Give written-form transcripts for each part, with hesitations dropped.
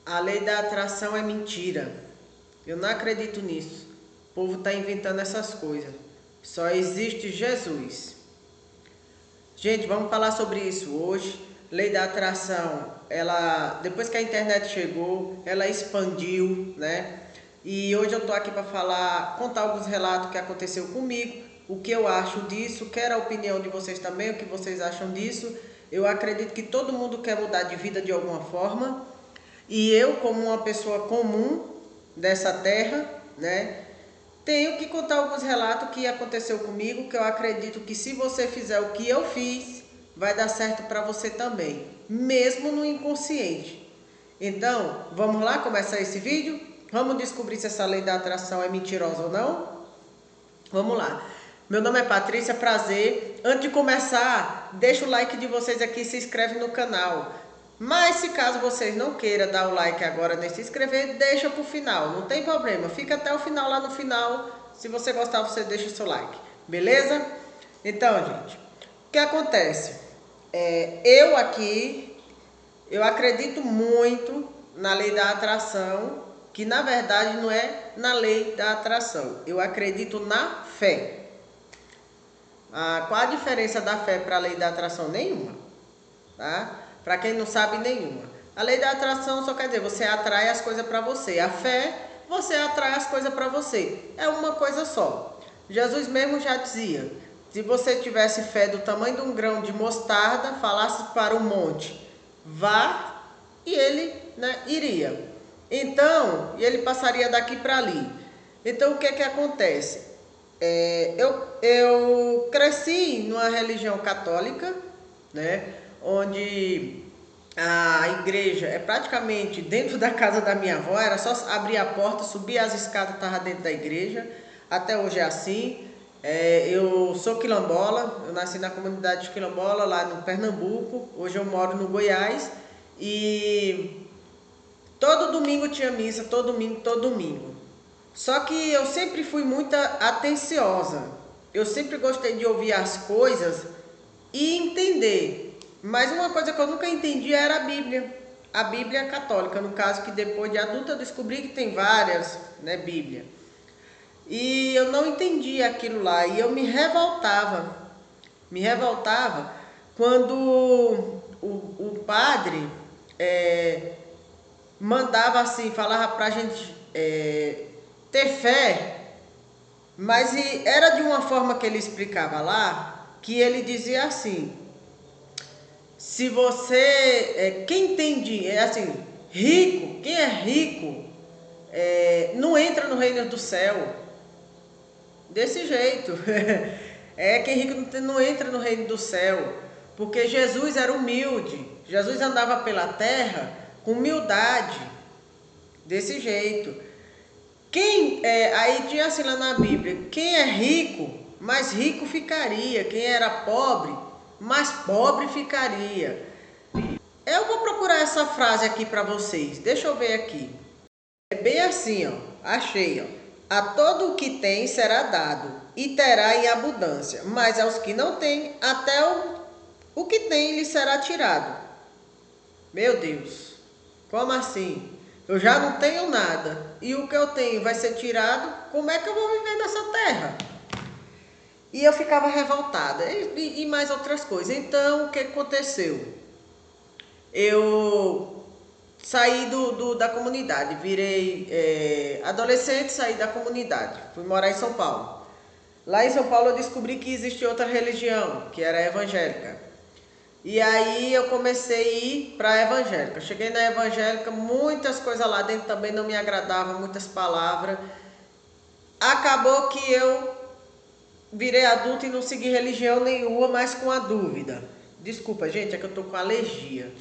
A lei da atração é mentira. Eu não acredito nisso. O povo está inventando essas coisas. Só existe Jesus. Gente, vamos falar sobre isso hoje. Lei da atração, ela, depois que a internet chegou, ela expandiu, né? E hoje eu tô aqui para falar, contar alguns relatos que aconteceu comigo, o que eu acho disso, quero a opinião de vocês também, o que vocês acham disso. Eu acredito que todo mundo quer mudar de vida de alguma forma. E eu, como uma pessoa comum dessa terra, né, tenho que contar alguns relatos que aconteceu comigo, que eu acredito que se você fizer o que eu fiz, vai dar certo para você também, mesmo no inconsciente. Então, vamos lá começar esse vídeo? Vamos descobrir se essa lei da atração é mentirosa ou não? Vamos lá. Meu nome é Patrícia, prazer. Antes de começar, deixa o like de vocês aqui e se inscreve no canal. Mas se caso vocês não queiram dar o like agora nem se inscrever, deixa pro final, não tem problema. Fica até o final lá no final. Se você gostar, você deixa o seu like. Beleza? Então, gente, o que acontece? Eu acredito muito na lei da atração, que na verdade não é na lei da atração. Eu acredito na fé. Qual a diferença da fé para a lei da atração? Nenhuma, tá? Para quem não sabe, nenhuma. A lei da atração só quer dizer, você atrai as coisas para você. A fé, você atrai as coisas para você. É uma coisa só. Jesus mesmo já dizia, se você tivesse fé do tamanho de um grão de mostarda, falasse para o monte, vá, e ele, né, iria. Então, ele passaria daqui para ali. Então, o que que acontece? Eu cresci numa religião católica, né, onde a igreja é praticamente dentro da casa da minha avó, era só abrir a porta, subir as escadas, estava dentro da igreja, até hoje é assim. Eu sou quilombola, eu nasci na comunidade de quilombola, lá no Pernambuco, hoje eu moro no Goiás, e todo domingo tinha missa, todo domingo, todo domingo. Só que eu sempre fui muito atenciosa. Eu sempre gostei de ouvir as coisas e entender. Mas uma coisa que eu nunca entendi era a Bíblia. A Bíblia católica, no caso, que depois de adulta eu descobri que tem várias, né, Bíblia. E eu não entendia aquilo lá e eu me revoltava. Me revoltava quando o padre mandava assim, falava pra gente ter fé, mas era de uma forma que ele explicava lá, que ele dizia assim, se você, quem tem dinheiro, assim, rico, quem é rico, não entra no reino do céu, desse jeito, quem é rico não entra no reino do céu, porque Jesus era humilde, Jesus andava pela terra com humildade, desse jeito. Aí tinha assim lá na Bíblia, quem é rico, mais rico ficaria. Quem era pobre, mais pobre ficaria. Eu vou procurar essa frase aqui para vocês. Deixa eu ver aqui. É bem assim, ó. Achei, ó. A todo o que tem será dado e terá em abundância, mas aos que não têm, até o que tem lhe será tirado. Meu Deus, como assim? Eu já não tenho nada e o que eu tenho vai ser tirado, como é que eu vou viver nessa terra? E eu ficava revoltada e mais outras coisas. Então, o que aconteceu? Eu saí da comunidade, virei adolescente, saí da comunidade, fui morar em São Paulo. Lá em São Paulo eu descobri que existia outra religião, que era a evangélica. E aí eu comecei a ir para a evangélica. Cheguei na evangélica, muitas coisas lá dentro também não me agradavam, muitas palavras. Acabou que eu virei adulto e não segui religião nenhuma, mas com a dúvida. Desculpa, gente, é que eu tô com alergia.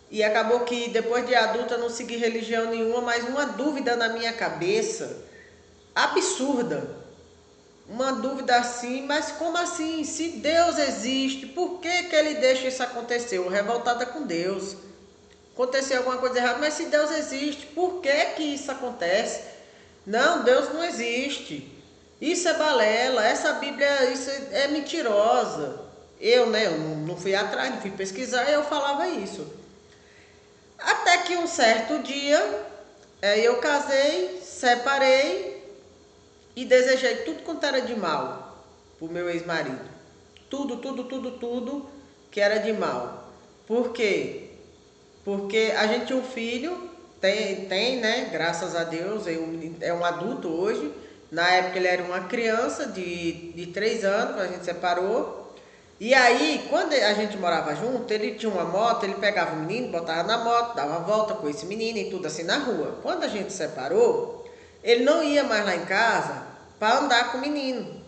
E acabou que depois de adulta eu não segui religião nenhuma, mas uma dúvida na minha cabeça, absurda. Uma dúvida assim, mas como assim? Se Deus existe, por que que ele deixa isso acontecer? Eu revoltada com Deus. Aconteceu alguma coisa errada, mas se Deus existe, por que que isso acontece? Não, Deus não existe. Isso é balela, essa Bíblia isso é mentirosa. Eu, né, eu não fui atrás, não fui pesquisar, eu falava isso. Até que que um certo dia eu casei, separei e desejei tudo quanto era de mal pro meu ex-marido. Tudo, tudo, tudo, tudo que era de mal. Por quê? Porque a gente tinha um filho, tem, né? Graças a Deus, é um adulto hoje. Na época ele era uma criança de 3 anos, quando a gente separou. E aí, quando a gente morava junto, ele tinha uma moto, ele pegava o menino, botava na moto, dava uma volta com esse menino e tudo assim na rua. Quando a gente separou, ele não ia mais lá em casa para andar com o menino.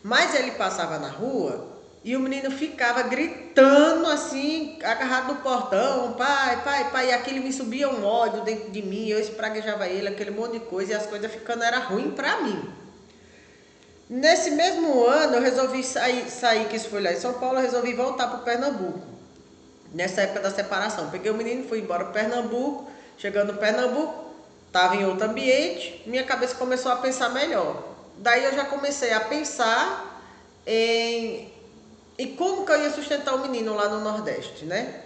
Mas ele passava na rua e o menino ficava gritando assim, agarrado no portão, pai, pai, pai. E aquilo me subia um ódio dentro de mim, eu espraguejava ele, aquele monte de coisa, e as coisas ficando era ruim pra mim. Nesse mesmo ano eu resolvi sair, que isso foi lá em São Paulo, eu resolvi voltar para Pernambuco. Nessa época da separação. Peguei o menino, fui embora para Pernambuco. Chegando no Pernambuco, estava em outro ambiente, minha cabeça começou a pensar melhor. Daí eu já comecei a pensar em como que eu ia sustentar o menino lá no Nordeste, né?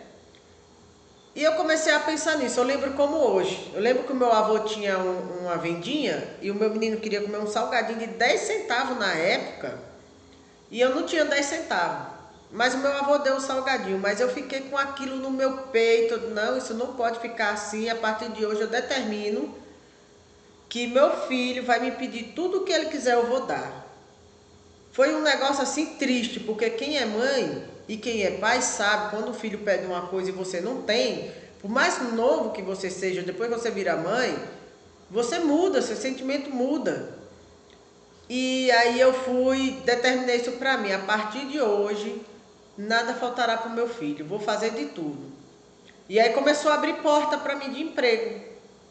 E eu comecei a pensar nisso, eu lembro como hoje. Eu lembro que o meu avô tinha uma vendinha e o meu menino queria comer um salgadinho de 10 centavos na época. E eu não tinha 10 centavos. Mas o meu avô deu um salgadinho, mas eu fiquei com aquilo no meu peito. Não, isso não pode ficar assim. A partir de hoje eu determino que meu filho vai me pedir tudo o que ele quiser, eu vou dar. Foi um negócio assim triste, porque quem é mãe e quem é pai sabe, quando o filho pede uma coisa e você não tem, por mais novo que você seja, depois que você vira mãe, você muda, seu sentimento muda. E aí eu determinei isso pra mim, a partir de hoje, nada faltará pro meu filho, vou fazer de tudo. E aí começou a abrir porta para mim de emprego,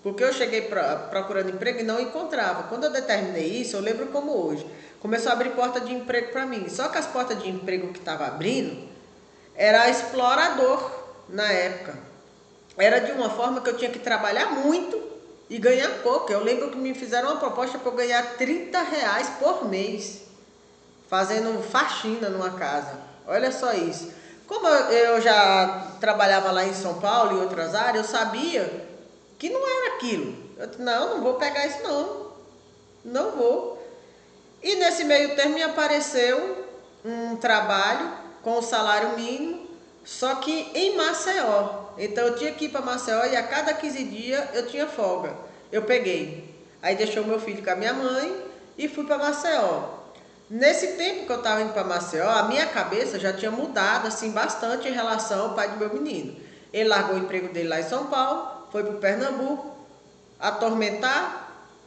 porque eu cheguei procurando emprego e não encontrava. Quando eu determinei isso, eu lembro como hoje, começou a abrir porta de emprego para mim. Só que as portas de emprego que estava abrindo era explorador na época. Era de uma forma que eu tinha que trabalhar muito e ganhar pouco. Eu lembro que me fizeram uma proposta para eu ganhar R$ 30 por mês, fazendo faxina numa casa. Olha só isso. Como eu já trabalhava lá em São Paulo e outras áreas, eu sabia que não era aquilo. Eu disse, não vou pegar isso não. Não vou. E nesse meio termo me apareceu um trabalho com o salário mínimo, só que em Maceió. Então eu tinha que ir para Maceió e a cada 15 dias eu tinha folga. Eu peguei. Aí deixei o meu filho com a minha mãe e fui para Maceió. Nesse tempo que eu estava indo para Maceió, a minha cabeça já tinha mudado assim bastante em relação ao pai do meu menino. Ele largou o emprego dele lá em São Paulo, foi para o Pernambuco,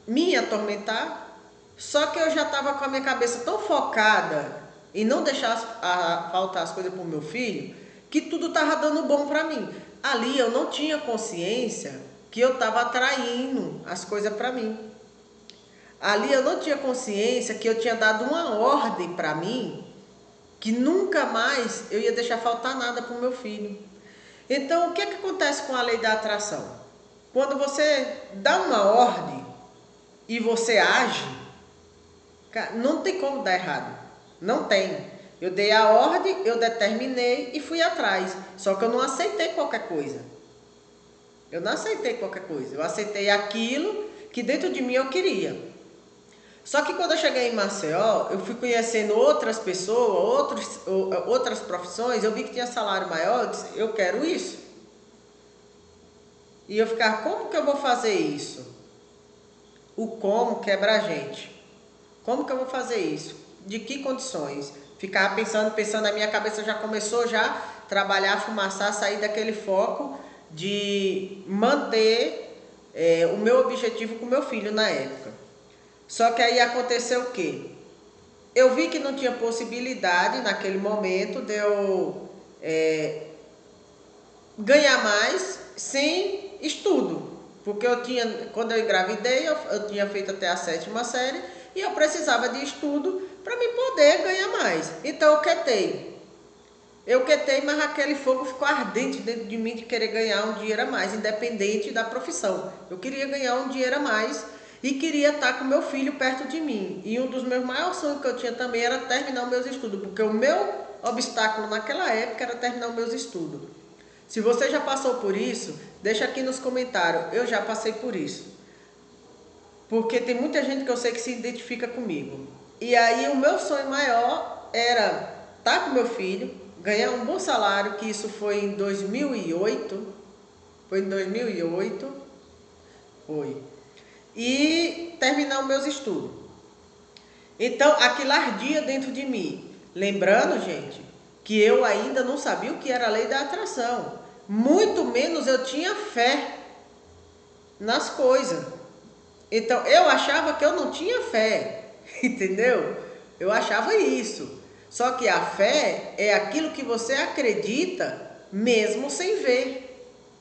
me atormentar. Só que eu já estava com a minha cabeça tão focada em não deixar faltar as coisas para o meu filho, que tudo estava dando bom para mim. Ali eu não tinha consciência que eu estava atraindo as coisas para mim. Ali eu não tinha consciência que eu tinha dado uma ordem para mim, que nunca mais eu ia deixar faltar nada para o meu filho. Então, o que é que acontece com a lei da atração? Quando você dá uma ordem e você age, não tem como dar errado. Não tem. Eu dei a ordem, eu determinei e fui atrás. Só que eu não aceitei qualquer coisa. Eu não aceitei qualquer coisa. Eu aceitei aquilo que dentro de mim eu queria. Só que quando eu cheguei em Maceió, eu fui conhecendo outras pessoas, outras profissões, eu vi que tinha salário maior, eu disse, eu quero isso. E eu ficava, como que eu vou fazer isso? O como quebra a gente. Como que eu vou fazer isso? De que condições? Ficava pensando, a minha cabeça já começou a trabalhar, fumaçar, sair daquele foco de manter o meu objetivo com o meu filho na época. Só que aí aconteceu o quê? Eu vi que não tinha possibilidade naquele momento de eu ganhar mais sem estudo. Porque quando eu engravidei, eu tinha feito até a 7ª série e eu precisava de estudo para me poder ganhar mais. Então eu quietei. Mas aquele fogo ficou ardente dentro de mim de querer ganhar um dinheiro a mais, independente da profissão. Eu queria ganhar um dinheiro a mais e queria estar com meu filho perto de mim. E um dos meus maiores sonhos que eu tinha também era terminar os meus estudos, porque o meu obstáculo naquela época era terminar os meus estudos. Se você já passou por isso, Deixa aqui nos comentários, eu já passei por isso. Porque tem muita gente que eu sei que se identifica comigo. E aí o meu sonho maior era estar com meu filho, ganhar um bom salário, que isso foi em 2008. Foi em 2008. Foi. E terminar os meus estudos. Então, aquilo ardia dentro de mim. Lembrando, gente, que eu ainda não sabia o que era a lei da atração. Muito menos eu tinha fé nas coisas. Então, eu achava que eu não tinha fé. Entendeu? Eu achava isso. Só que a fé é aquilo que você acredita mesmo sem ver.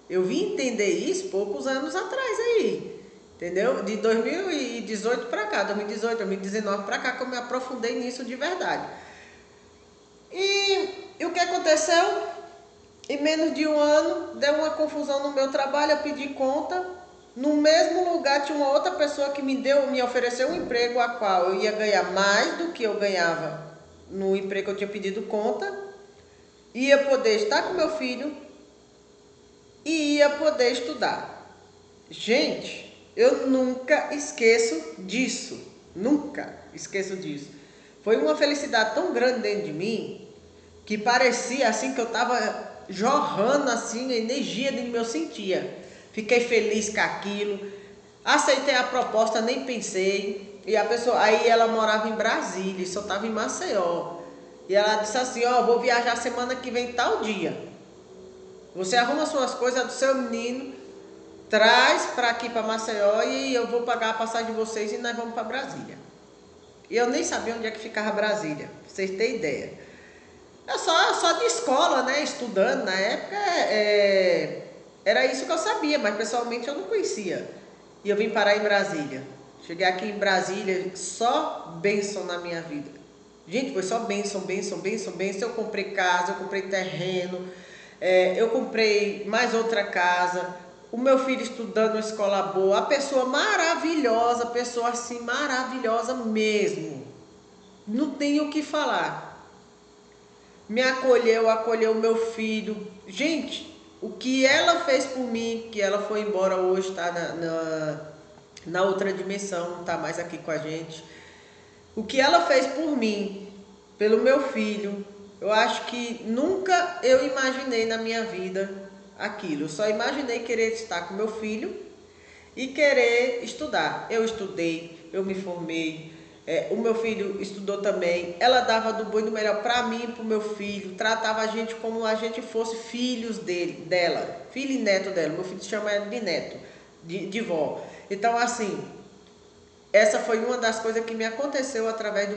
Eu vim entender isso poucos anos atrás aí. Entendeu? De 2018 para cá, 2018, 2019 para cá, que eu me aprofundei nisso de verdade. E o que aconteceu? Em menos de um ano, deu uma confusão no meu trabalho, eu pedi conta. No mesmo lugar tinha uma outra pessoa que me ofereceu um emprego a qual eu ia ganhar mais do que eu ganhava no emprego que eu tinha pedido conta. Ia poder estar com meu filho e ia poder estudar. Gente, eu nunca esqueço disso. Nunca esqueço disso. Foi uma felicidade tão grande dentro de mim que parecia assim que eu estava jorrando assim a energia dentro do meu sentia. Fiquei feliz com aquilo. Aceitei a proposta, nem pensei. E a pessoa, aí ela morava em Brasília, só estava em Maceió. E ela disse assim: ó, vou viajar semana que vem tal dia. Você arruma suas coisas do seu menino, traz para aqui para Maceió e eu vou pagar a passagem de vocês e nós vamos para Brasília. E eu nem sabia onde é que ficava Brasília, pra vocês terem ideia. Eu só de escola, né, estudando na época, era isso que eu sabia, mas pessoalmente eu não conhecia. E eu vim parar em Brasília. Cheguei aqui em Brasília, só bênção na minha vida. Gente, foi só bênção, bênção, bênção, bênção. Eu comprei casa, eu comprei terreno, eu comprei mais outra casa. O meu filho estudando em escola boa, a pessoa maravilhosa, pessoa assim maravilhosa mesmo. Não tenho o que falar. Me acolheu, acolheu o meu filho. Gente, o que ela fez por mim, que ela foi embora hoje, está na outra dimensão, não está mais aqui com a gente. O que ela fez por mim, pelo meu filho, eu acho que nunca eu imaginei na minha vida aquilo. Eu só imaginei querer estar com meu filho e querer estudar. Eu estudei, eu me formei. O meu filho estudou também. Ela dava do bom e do melhor para mim e para o meu filho. Tratava a gente como a gente fosse filhos dela, filho e neto dela. Meu filho chama ela de neto, de vó. Então, assim, essa foi uma das coisas que me aconteceu através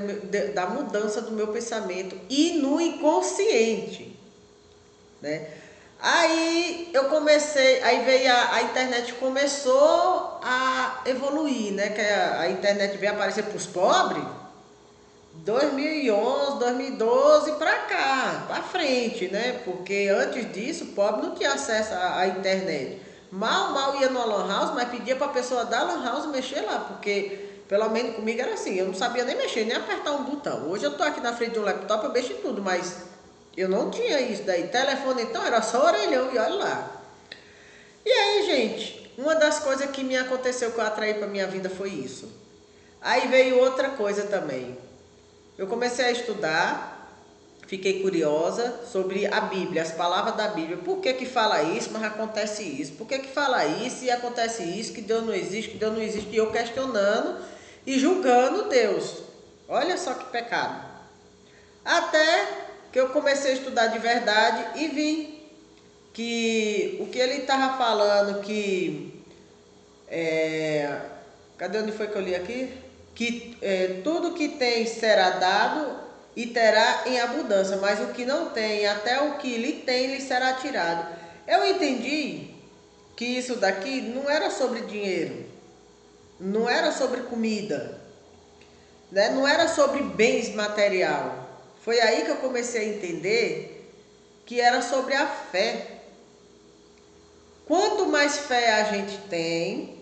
da mudança do meu pensamento e no inconsciente, né? Aí eu comecei, aí veio a internet começou a evoluir, né? Que a internet veio aparecer para os pobres 2011, 2012 para cá, para frente, né? Porque antes disso o pobre não tinha acesso à internet. Mal ia no Lan House, mas pedia para a pessoa da Lan House mexer lá, porque pelo menos comigo era assim, eu não sabia nem mexer, nem apertar um botão. Hoje eu tô aqui na frente de um laptop, eu mexo em tudo, mas eu não tinha isso daí. Telefone então era só orelhão e olha lá. E aí, gente, uma das coisas que me aconteceu que eu atraí para minha vida foi isso. Aí veio outra coisa também. Eu comecei a estudar, fiquei curiosa sobre a Bíblia, as palavras da Bíblia. Por que que fala isso, mas acontece isso? Por que que fala isso e acontece isso, que Deus não existe, que Deus não existe? E eu questionando e julgando Deus. Olha só que pecado. Até que eu comecei a estudar de verdade e vi que o que ele estava falando, cadê onde foi que eu li aqui? Que tudo que tem será dado e terá em abundância, mas o que não tem, até o que lhe tem, lhe será tirado. Eu entendi que isso daqui não era sobre dinheiro, não era sobre comida, né? Não era sobre bens material. Foi aí que eu comecei a entender que era sobre a fé. Quanto mais fé a gente tem,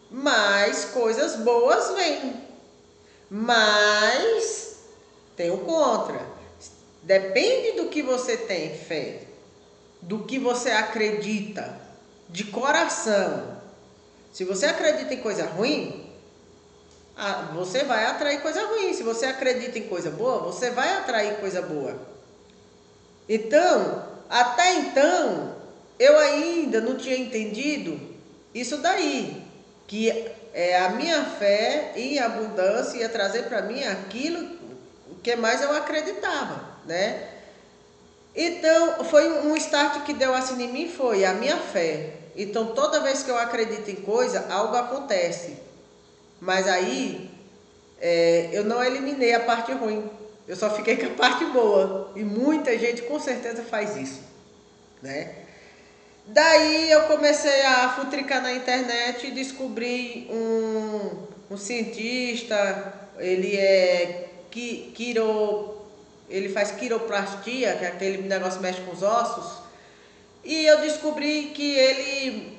mais coisas boas vêm. Mas tem o contra. Depende do que você tem fé, do que você acredita. de coração, se você acredita em coisa ruim, você vai atrair coisa ruim. Se você acredita em coisa boa, você vai atrair coisa boa. Então, até então, eu ainda não tinha entendido isso daí, que a minha fé em abundância ia trazer para mim aquilo que mais eu acreditava, né? Então, foi um start que deu assim em mim, foi a minha fé. Então, toda vez que eu acredito em coisa, algo acontece. Mas aí, eu não eliminei a parte ruim. Eu só fiquei com a parte boa. E muita gente com certeza faz isso, né? Daí eu comecei a futricar na internet e descobri um cientista. Ele é ele faz quiroplastia, que é aquele negócio que mexe com os ossos. E eu descobri que ele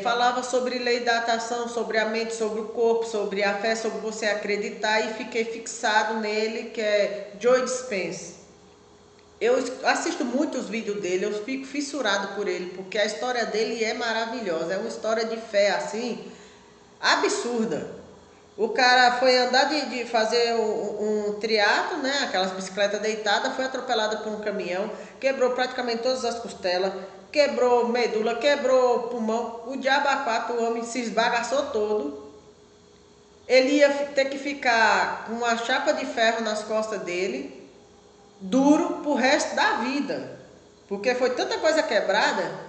falava sobre lei da atração, sobre a mente, sobre o corpo, sobre a fé, sobre você acreditar, e fiquei fixado nele, que é Joe Dispenza. Eu assisto muitos vídeos dele, eu fico fissurado por ele, porque a história dele é maravilhosa, é uma história de fé assim, absurda. O cara foi andar de fazer um triatlo, né? Aquelas bicicletas deitadas, foi atropelado por um caminhão, quebrou praticamente todas as costelas, quebrou medula, quebrou pulmão, o diabo a quatro, o homem se esbagaçou todo. Ele ia ter que ficar com uma chapa de ferro nas costas dele, duro pro resto da vida, porque foi tanta coisa quebrada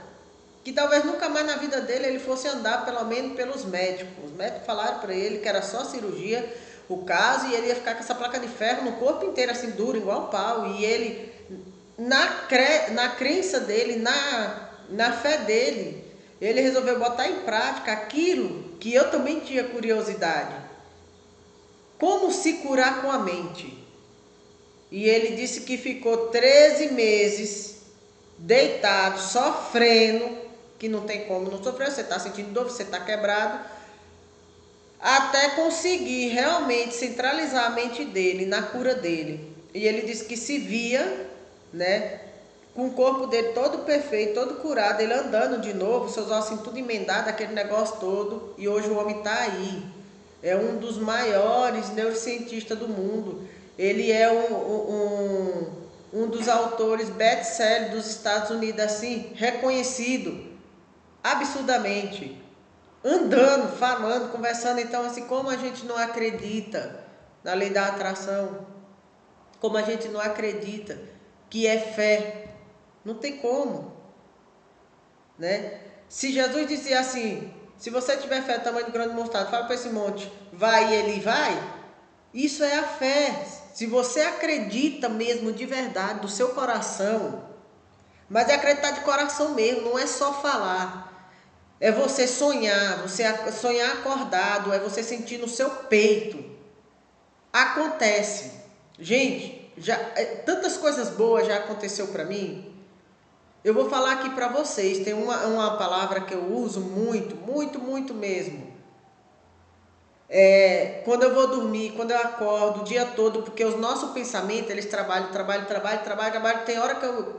que talvez nunca mais na vida dele ele fosse andar, pelo menos pelos médicos. Os médicos falaram para ele que era só cirurgia o caso, e ele ia ficar com essa placa de ferro no corpo inteiro, assim, duro, igual pau. E ele, na crença dele, na fé dele, ele resolveu botar em prática aquilo que eu também tinha curiosidade: como se curar com a mente. E ele disse que ficou 13 meses deitado, sofrendo, que não tem como não sofrer, você está sentindo dor, você está quebrado, até conseguir realmente centralizar a mente dele na cura dele. E ele disse que se via, né, com o corpo dele todo perfeito, todo curado, ele andando de novo, seus ossos tudo emendados, aquele negócio todo, e hoje o homem está aí. É um dos maiores neurocientistas do mundo. Ele é um dos autores best-seller dos Estados Unidos, assim, reconhecido absurdamente, andando, falando, conversando. Então, assim, como a gente não acredita na lei da atração, como a gente não acredita que é fé, não tem como, né? Se Jesus dizia assim: se você tiver fé do tamanho do grão de mostarda, fala para esse monte, vai, e ele vai. Isso é a fé. Se você acredita mesmo de verdade, do seu coração, mas é acreditar de coração mesmo, não é só falar. É você sonhar acordado, é você sentir no seu peito. Acontece. Gente, tantas coisas boas já aconteceu para mim. Eu vou falar aqui para vocês, tem uma palavra que eu uso muito, muito, muito mesmo. Quando eu vou dormir, quando eu acordo o dia todo, porque os nossos pensamentos, eles trabalham.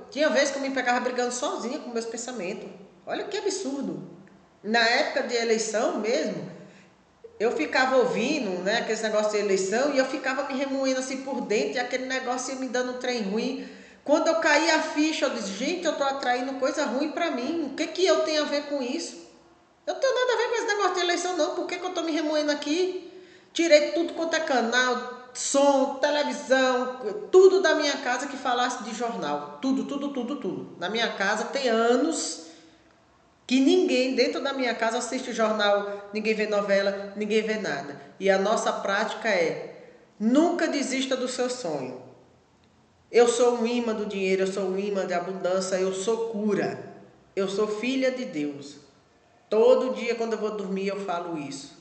Tinha vezes que eu me pegava brigando sozinha com meus pensamentos. Olha que absurdo. Na época de eleição mesmo, eu ficava ouvindo, né, aqueles negócios de eleição, e eu ficava me remoendo assim por dentro, e aquele negócio ia me dando um trem ruim. Quando eu caí a ficha, eu disse: gente, eu tô atraindo coisa ruim para mim. O que eu tenho a ver com isso? Eu não tenho nada a ver com esse negócio de eleição, não. Por que eu tô me remoendo aqui? Tirei tudo quanto é canal, som, televisão, tudo da minha casa que falasse de jornal. Tudo, tudo, tudo, tudo. Na minha casa tem anos que ninguém dentro da minha casa assiste jornal, ninguém vê novela, ninguém vê nada. E a nossa prática é: nunca desista do seu sonho. Eu sou um imã do dinheiro, eu sou um imã de abundância, eu sou cura. Eu sou filha de Deus. Todo dia quando eu vou dormir eu falo isso.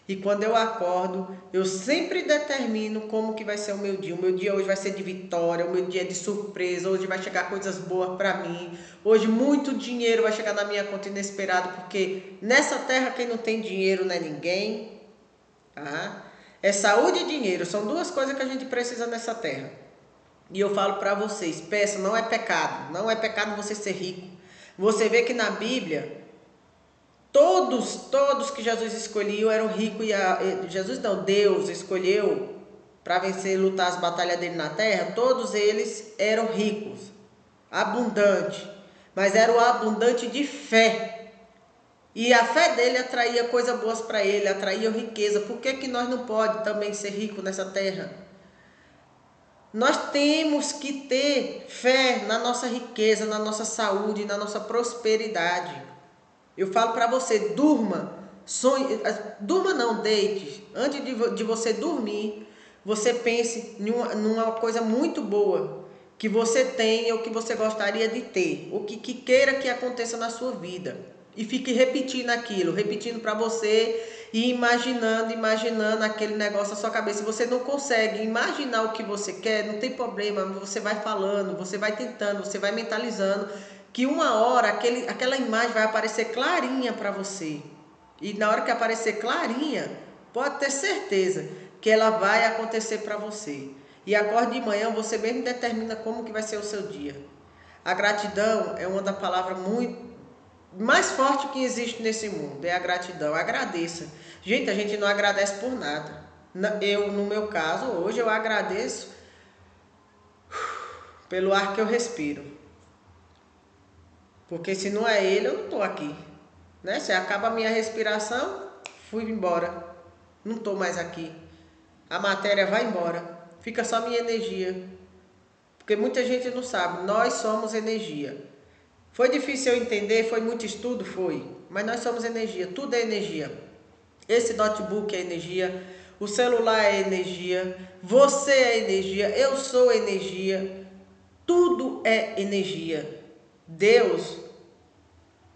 E quando eu acordo, eu sempre determino como que vai ser o meu dia. O meu dia hoje vai ser de vitória, o meu dia é de surpresa, hoje vai chegar coisas boas para mim. Hoje muito dinheiro vai chegar na minha conta inesperado, porque nessa terra quem não tem dinheiro não é ninguém. Tá? É saúde e dinheiro, são duas coisas que a gente precisa nessa terra. E eu falo para vocês, peça, não é pecado você ser rico. Você vê que na Bíblia, Todos que Jesus escolheu eram ricos Jesus não, Deus escolheu para vencer e lutar as batalhas dele na terra. Todos eles eram ricos, abundantes, mas era o abundante de fé. E a fé dele atraía coisas boas para ele, atraía riqueza. Por que nós não pode também ser rico nessa terra? Nós temos que ter fé na nossa riqueza, na nossa saúde, na nossa prosperidade. Eu falo para você, durma, sonhe, durma não, deite. Antes de você dormir, você pense numa coisa muito boa que você tem ou que você gostaria de ter, ou que queira que aconteça na sua vida. E fique repetindo aquilo, repetindo para você e imaginando aquele negócio na sua cabeça. Se você não consegue imaginar o que você quer, não tem problema, você vai falando, você vai tentando, você vai mentalizando, que uma hora aquela imagem vai aparecer clarinha para você. E na hora que aparecer clarinha, pode ter certeza que ela vai acontecer para você. E acorde de manhã, você mesmo determina como que vai ser o seu dia. A gratidão é uma das palavras mais forte que existe nesse mundo, é a gratidão. Agradeça. Gente, a gente não agradece por nada. No meu caso, hoje eu agradeço pelo ar que eu respiro. Porque se não é ele, eu não estou aqui. Né? Se acaba a minha respiração, fui embora. Não estou mais aqui. A matéria vai embora. Fica só minha energia. Porque muita gente não sabe. Nós somos energia. Foi difícil eu entender, foi muito estudo? Foi. Mas nós somos energia, tudo é energia. Esse notebook é energia, o celular é energia, você é energia, eu sou energia. Tudo é energia. Deus,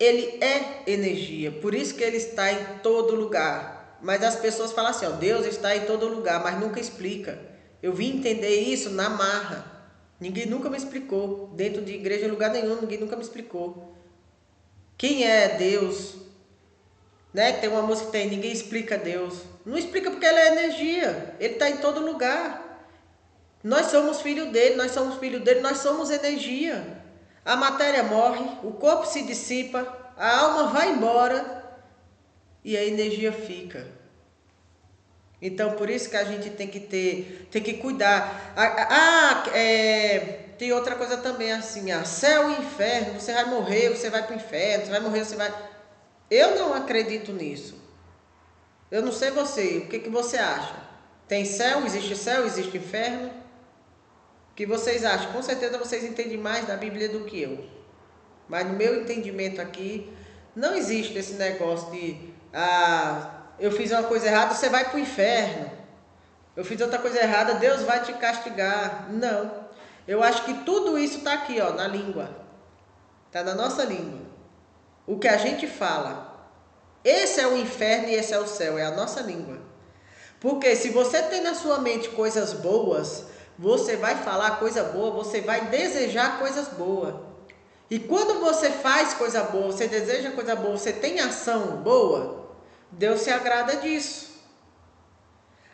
ele é energia, por isso que ele está em todo lugar. Mas as pessoas falam assim, ó, Deus está em todo lugar, mas nunca explica. Eu vim entender isso na marra. Ninguém nunca me explicou. Dentro de igreja, em lugar nenhum, ninguém nunca me explicou. Quem é Deus? Né? Tem uma música que tem, ninguém explica Deus. Não explica porque ele é energia. Ele está em todo lugar. Nós somos filho dele, nós somos filho dele, nós somos energia. A matéria morre, o corpo se dissipa, a alma vai embora e a energia fica. Então, por isso que a gente tem que cuidar. Tem outra coisa também assim, céu e inferno, você vai morrer, você vai para o inferno, você vai morrer, você vai... Eu não acredito nisso. Eu não sei você, o que você acha? Tem céu, existe inferno? O que vocês acham? Com certeza vocês entendem mais da Bíblia do que eu. Mas no meu entendimento aqui, não existe esse negócio de... eu fiz uma coisa errada, você vai para o inferno. Eu fiz outra coisa errada, Deus vai te castigar. Não. Eu acho que tudo isso está aqui, ó, na língua. Está na nossa língua. O que a gente fala. Esse é o inferno e esse é o céu. É a nossa língua. Porque se você tem na sua mente coisas boas, você vai falar coisa boa, você vai desejar coisas boas. E quando você faz coisa boa, você deseja coisa boa, você tem ação boa, Deus se agrada disso.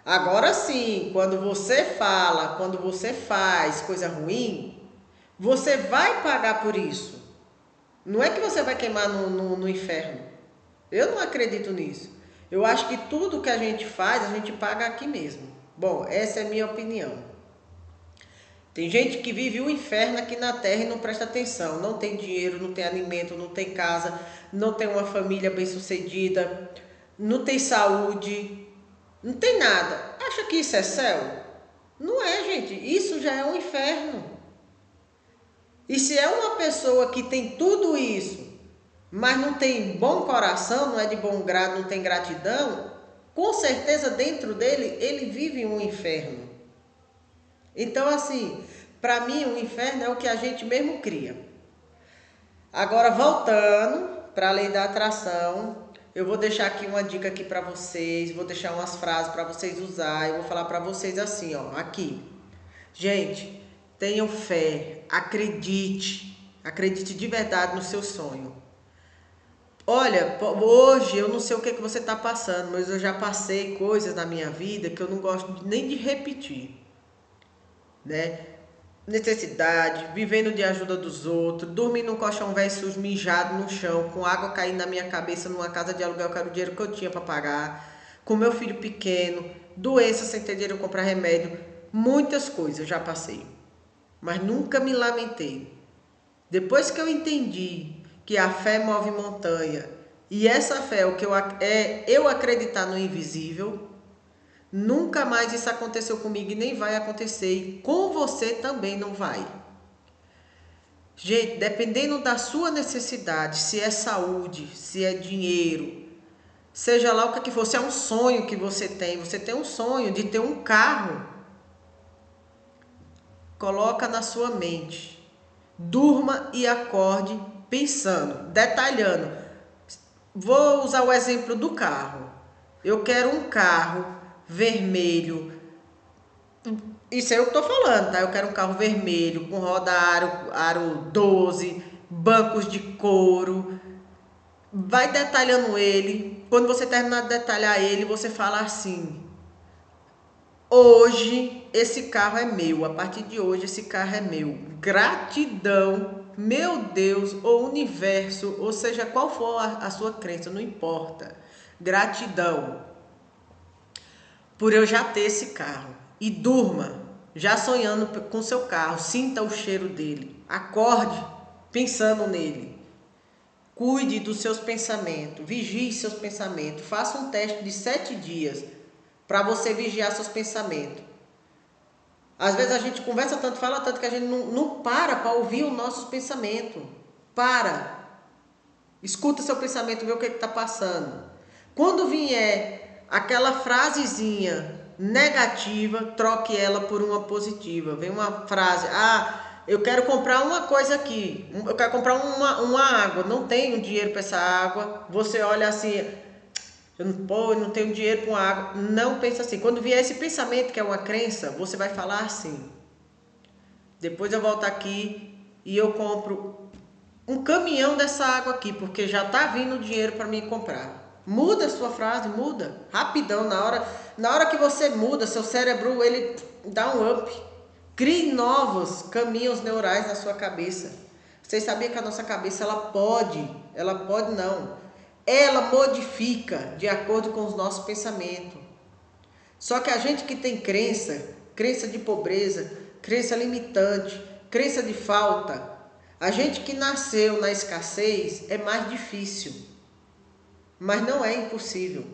Agora sim, quando você fala, quando você faz coisa ruim, você vai pagar por isso. Não é que você vai queimar no inferno. Eu não acredito nisso. Eu acho que tudo que a gente faz, a gente paga aqui mesmo. Bom, essa é a minha opinião. Tem gente que vive o inferno aqui na terra e não presta atenção. Não tem dinheiro, não tem alimento, não tem casa, não tem uma família bem-sucedida, não tem saúde, não tem nada. Acha que isso é céu? Não é, gente. Isso já é um inferno. E se é uma pessoa que tem tudo isso, mas não tem bom coração, não é de bom grado, não tem gratidão, com certeza dentro dele, ele vive um inferno. Então, assim, para mim o inferno é o que a gente mesmo cria. Agora, voltando para a lei da atração, eu vou deixar aqui uma dica aqui para vocês, vou deixar umas frases para vocês usar, eu vou falar para vocês assim, ó, aqui. Gente, tenham fé, acredite de verdade no seu sonho. Olha, hoje eu não sei o que você está passando, mas eu já passei coisas na minha vida que eu não gosto nem de repetir, né? necessidade, vivendo de ajuda dos outros, dormindo num colchão velho sujo, mijado no chão, com água caindo na minha cabeça numa casa de aluguel, que era o dinheiro que eu tinha para pagar, com meu filho pequeno, doença sem ter dinheiro para comprar remédio, muitas coisas eu já passei, mas nunca me lamentei. Depois que eu entendi que a fé move montanha, e essa fé é eu acreditar no invisível, nunca mais isso aconteceu comigo e nem vai acontecer. E com você também não vai. Gente, dependendo da sua necessidade, se é saúde, se é dinheiro, seja lá o que for, se é um sonho que você tem um sonho de ter um carro, coloca na sua mente. Durma e acorde pensando, detalhando. Vou usar o exemplo do carro. Eu quero um carro vermelho. Isso é o que eu tô falando, tá? Eu quero um carro vermelho, com roda aro 12, bancos de couro. Vai detalhando ele. Quando você terminar de detalhar ele, você fala assim: hoje esse carro é meu. A partir de hoje esse carro é meu. Gratidão, meu Deus, ou universo, ou seja, qual for a sua crença, não importa. Gratidão por eu já ter esse carro. E durma já sonhando com seu carro, sinta o cheiro dele, acorde pensando nele. Cuide dos seus pensamentos, vigie seus pensamentos, faça um teste de 7 dias para você vigiar seus pensamentos. Às vezes a gente conversa tanto, fala tanto que a gente não para ouvir os nossos pensamentos. Para. Escuta seu pensamento, vê o que está passando. Quando vier aquela frasezinha negativa, troque ela por uma positiva. Vem uma frase: eu quero comprar uma coisa aqui, eu quero comprar uma água, não tenho dinheiro para essa água. Você olha assim: eu não tenho dinheiro para uma água. Não pensa assim. Quando vier esse pensamento que é uma crença, você vai falar assim: depois eu volto aqui e eu compro um caminhão dessa água aqui, porque já está vindo dinheiro para mim comprar. Muda a sua frase, muda. Rapidão, na hora que você muda, seu cérebro, ele dá um up. Crie novos caminhos neurais na sua cabeça. Vocês sabiam que a nossa cabeça, ela modifica de acordo com os nossos pensamentos. Só que a gente que tem crença de pobreza, crença limitante, crença de falta, a gente que nasceu na escassez é mais difícil. Mas não é impossível.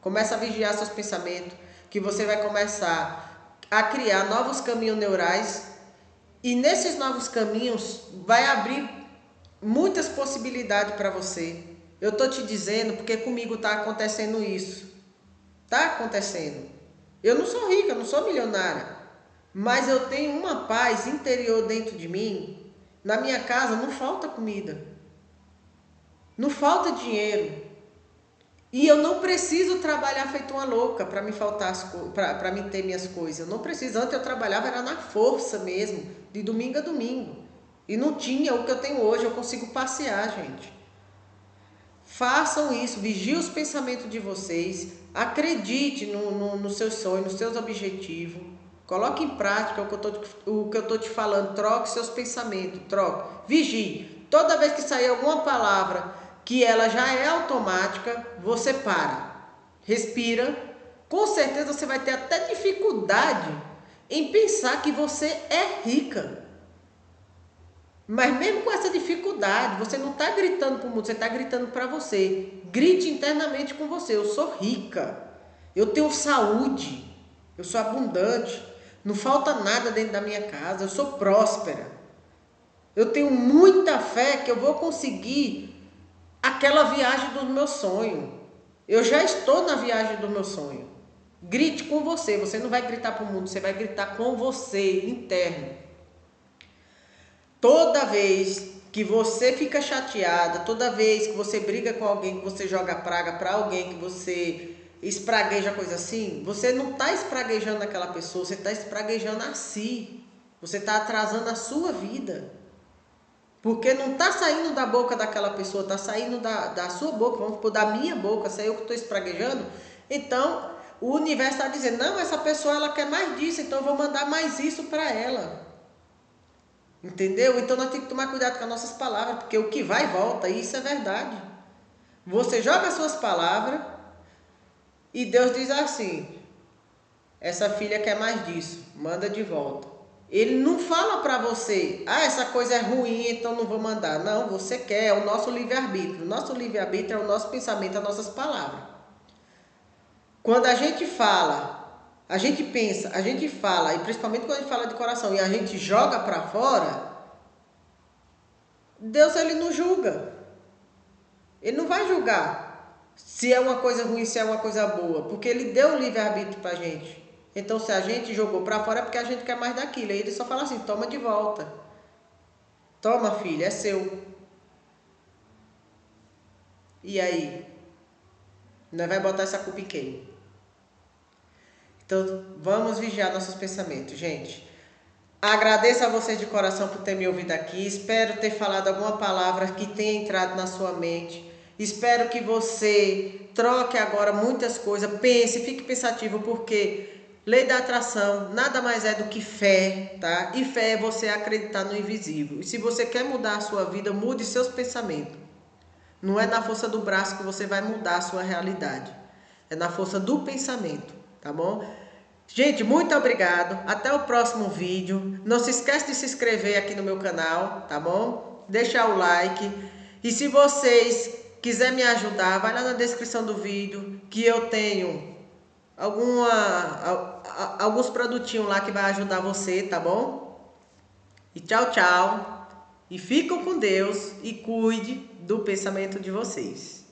Começa a vigiar seus pensamentos, que você vai começar a criar novos caminhos neurais, e nesses novos caminhos vai abrir muitas possibilidades para você. Eu tô te dizendo porque comigo tá acontecendo isso. Tá acontecendo. Eu não sou rica, não sou milionária, mas eu tenho uma paz interior dentro de mim. Na minha casa não falta comida, não falta dinheiro. E eu não preciso trabalhar feito uma louca para me para me ter minhas coisas. Eu não preciso. Antes eu trabalhava era na força mesmo, de domingo a domingo. E não tinha o que eu tenho hoje. Eu consigo passear, gente. Façam isso, vigiem os pensamentos de vocês, acredite no seu sonho, nos seus objetivos, coloque em prática o que eu estou te falando, troque seus pensamentos, vigie. Toda vez que sair alguma palavra que ela já é automática, você para, respira, com certeza você vai ter até dificuldade em pensar que você é rica. Mas mesmo com essa dificuldade, você não está gritando para o mundo, você está gritando para você. Grite internamente com você: eu sou rica, eu tenho saúde, eu sou abundante, não falta nada dentro da minha casa, eu sou próspera. Eu tenho muita fé que eu vou conseguir aquela viagem do meu sonho. Eu já estou na viagem do meu sonho. Grite com você, você não vai gritar para o mundo, você vai gritar com você, interno. Toda vez que você fica chateada, toda vez que você briga com alguém, que você joga praga para alguém, que você espragueja coisa assim, você não está espraguejando aquela pessoa, você está espraguejando a si. Você está atrasando a sua vida. Porque não está saindo da boca daquela pessoa, está saindo da sua boca, vamos supor, da minha boca, se é eu que estou espraguejando. Então, o universo está dizendo: não, essa pessoa ela quer mais disso, então eu vou mandar mais isso para ela. Entendeu? Então nós temos que tomar cuidado com as nossas palavras, porque o que vai volta, e isso é verdade. Você joga as suas palavras e Deus diz assim: essa filha quer mais disso, manda de volta. Ele não fala para você, essa coisa é ruim, então não vou mandar. Não, você quer, é o nosso livre-arbítrio. O nosso livre-arbítrio é o nosso pensamento, as nossas palavras. Quando a gente fala, a gente pensa, a gente fala, e principalmente quando a gente fala de coração e a gente joga para fora, Deus ele não julga. Ele não vai julgar se é uma coisa ruim, se é uma coisa boa, porque ele deu o livre-arbítrio pra gente. Então se a gente jogou pra fora é porque a gente quer mais daquilo. Aí ele só fala assim: toma de volta. Toma, filha, é seu. E aí? Nós vai botar essa culpa em quem? Então vamos vigiar nossos pensamentos, gente. Agradeço a vocês de coração por ter me ouvido aqui. Espero ter falado alguma palavra que tenha entrado na sua mente. Espero que você troque agora muitas coisas. Pense, fique pensativo, porque lei da atração nada mais é do que fé, tá? E fé é você acreditar no invisível. E se você quer mudar a sua vida, mude seus pensamentos. Não é na força do braço que você vai mudar a sua realidade. É na força do pensamento, tá bom? Gente, muito obrigado. Até o próximo vídeo. Não se esquece de se inscrever aqui no meu canal, tá bom? Deixar o like. E se vocês quiserem me ajudar, vai lá na descrição do vídeo que eu tenho alguns produtinhos lá que vai ajudar você, tá bom? E tchau, tchau. E fiquem com Deus e cuide do pensamento de vocês.